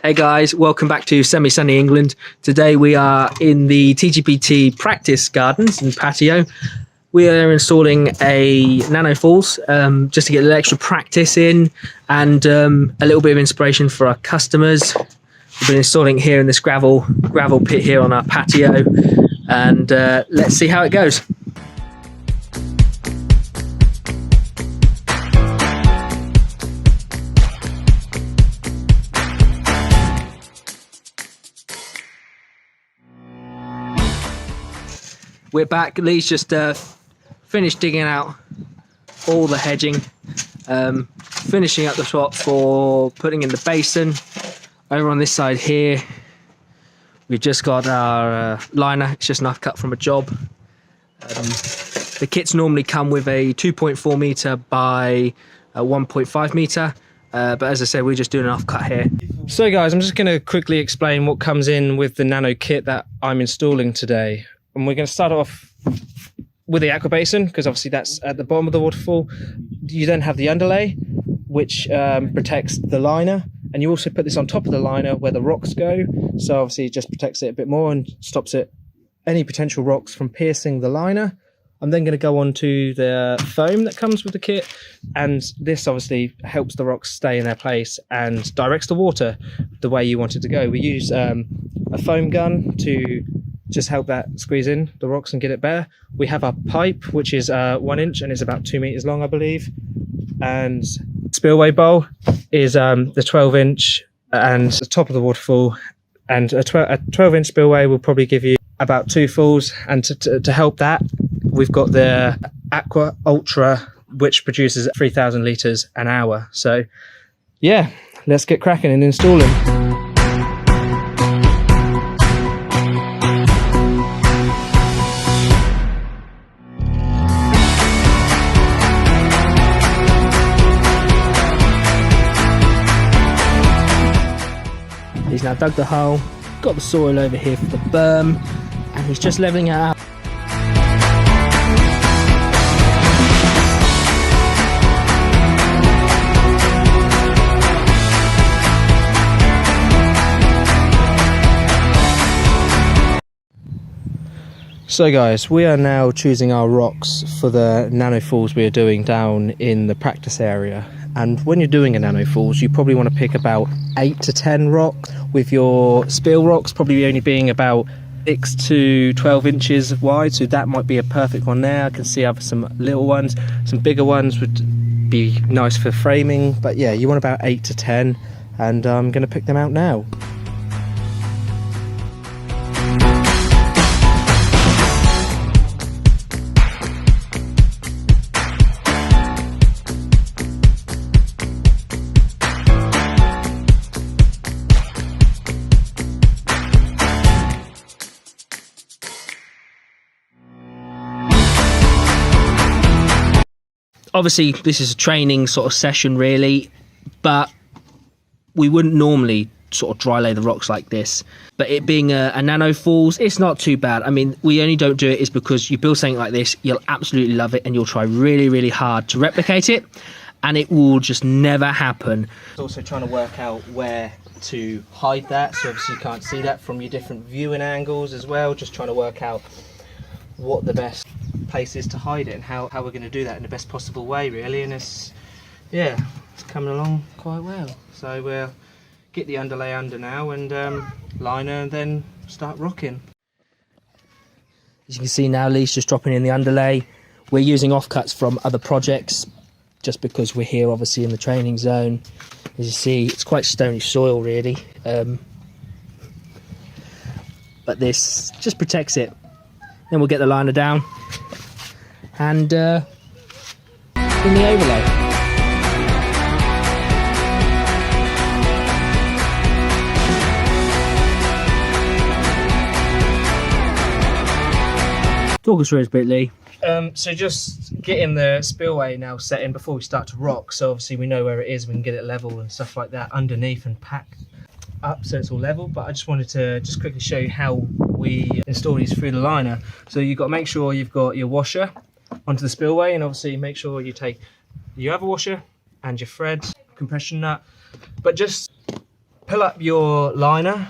Hey guys, welcome back to Semi-Sunny England. Today we are in the TGPT practice gardens and patio. We are installing a Nano Falls just to get a little extra practice in and a little bit of inspiration for our customers. We've been installing here in this gravel pit here on our patio, and let's see how it goes. We're back. Lee's just finished digging out all the hedging, finishing up the spot for putting in the basin. Over on this side here, we've just got our liner. It's just enough cut from a job. The kits normally come with a 2.4 metre by 1.5 metre, but as I said, we're just doing an off cut here. So guys, I'm just going to quickly explain what comes in with the Nano kit that I'm installing today. And we're going to start off with the aqua basin, because obviously that's at the bottom of the waterfall. You then have the underlay, which protects the liner, and you also put this on top of the liner where the rocks go. So obviously it just protects it a bit more and stops any potential rocks from piercing the liner. I'm then going to go on to the foam that comes with the kit, and this obviously helps the rocks stay in their place and directs the water the way you want it to go. We use a foam gun to just help that squeeze in the rocks and get it better. We have our pipe, which is 1 inch and is about 2 meters long, I believe. And spillway bowl is the 12 inch and the top of the waterfall. And a 12 inch spillway will probably give you about 2 falls. And to help that, we've got the Aqua Ultra, which produces 3,000 litres an hour. So yeah, let's get cracking and installing. He's now dug the hole, got the soil over here for the berm, and he's just levelling it out. So guys, we are now choosing our rocks for the Nano Falls we are doing down in the practice area. And when you're doing a Nano Falls, you probably want to pick about 8 to 10 rocks, with your spill rocks probably only being about 6 to 12 inches wide. So that might be a perfect one there. I can see I have some little ones. Some bigger ones would be nice for framing. But yeah, you want about 8 to 10, and I'm going to pick them out now. Obviously, this is a training sort of session really, but we wouldn't normally sort of dry lay the rocks like this. But it being a Nano Falls, it's not too bad. I mean, we only don't do it is because you build something like this, you'll absolutely love it, and you'll try really, really hard to replicate it, and it will just never happen. Also trying to work out where to hide that, so obviously you can't see that from your different viewing angles as well. Just trying to work out what the best places to hide it and how we're going to do that in the best possible way really. And it's coming along quite well. So we'll get the underlay under now and liner, and then start rocking. As you can see now, Lee's just dropping in the underlay. We're using offcuts from other projects just because we're here obviously in the training zone. As you see, it's quite stony soil really, but this just protects it. Then we'll get the liner down and in the overlay. Talk us through it a bit, Lee. So just getting the spillway now set in before we start to rock, so obviously we know where it is, we can get it level and stuff like that underneath and pack up so it's all level. But I just wanted to just quickly show you how we install these through the liner. So you've got to make sure you've got your washer onto the spillway, and obviously make sure you take your other washer and your thread, compression nut, but just pull up your liner,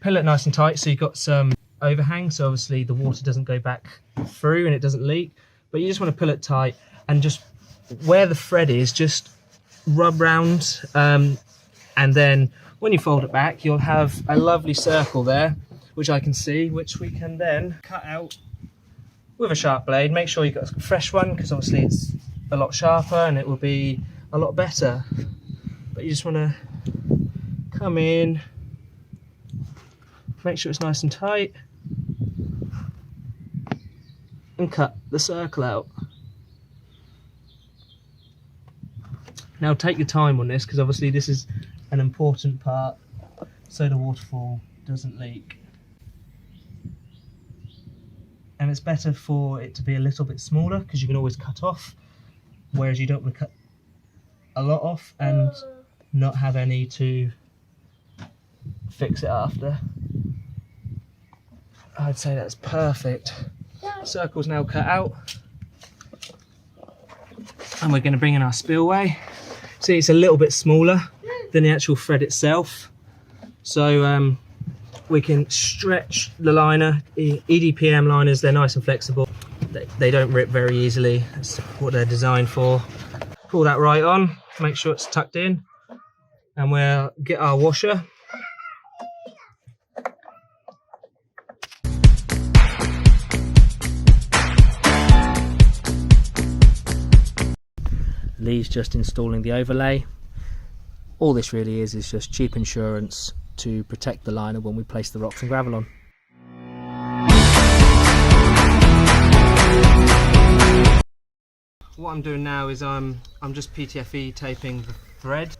pull it nice and tight so you've got some overhang, so obviously the water doesn't go back through and it doesn't leak. But you just want to pull it tight, and just where the thread is, just rub round, and then when you fold it back, you'll have a lovely circle there, which I can see, which we can then cut out with a sharp blade. Make sure you've got a fresh one, because obviously it's a lot sharper and it will be a lot better. But you just want to come in, make sure it's nice and tight, and cut the circle out. Now take your time on this, because obviously this is an important part so the waterfall doesn't leak. And it's better for it to be a little bit smaller, because you can always cut off, whereas you don't want to cut a lot off and not have any to fix it after. I'd say that's perfect. Circle's now cut out, and we're going to bring in our spillway. See, it's a little bit smaller than the actual thread itself, so we can stretch the liner. EDPM liners, they're nice and flexible, they don't rip very easily. That's what they're designed for. Pull that right on, make sure it's tucked in, and we'll get our washer. Lee's just installing the overlay. All this really is just cheap insurance to protect the liner when we place the rocks and gravel on. What I'm doing now is I'm just PTFE taping the thread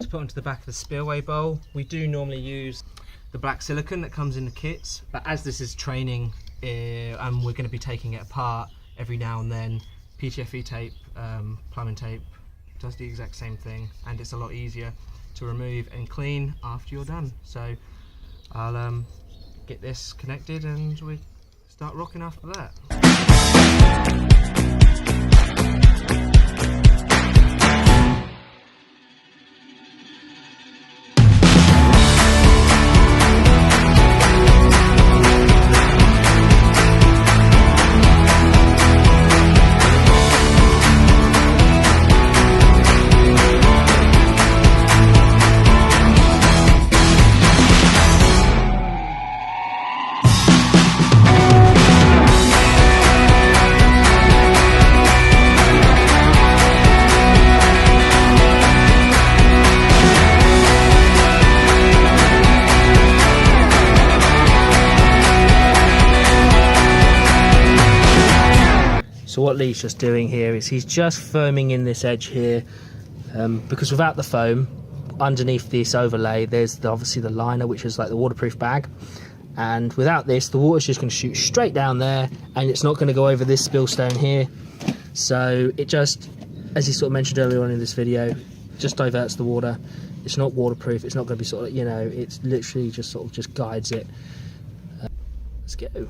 to put onto the back of the spillway bowl. We do normally use the black silicone that comes in the kits, but as this is training and we're going to be taking it apart every now and then, PTFE tape, plumbing tape, does the exact same thing, and it's a lot easier to remove and clean after you're done. So I'll get this connected and we start rocking after that. So what Lee's just doing here is he's just foaming in this edge here, because without the foam, underneath this overlay, there's obviously the liner, which is like the waterproof bag. And without this, the water's just going to shoot straight down there, and it's not going to go over this spillstone here. So it just, as he sort of mentioned earlier on in this video, just diverts the water. It's not waterproof. It's not going to be sort of, you know, it's literally just sort of just guides it. Let's go.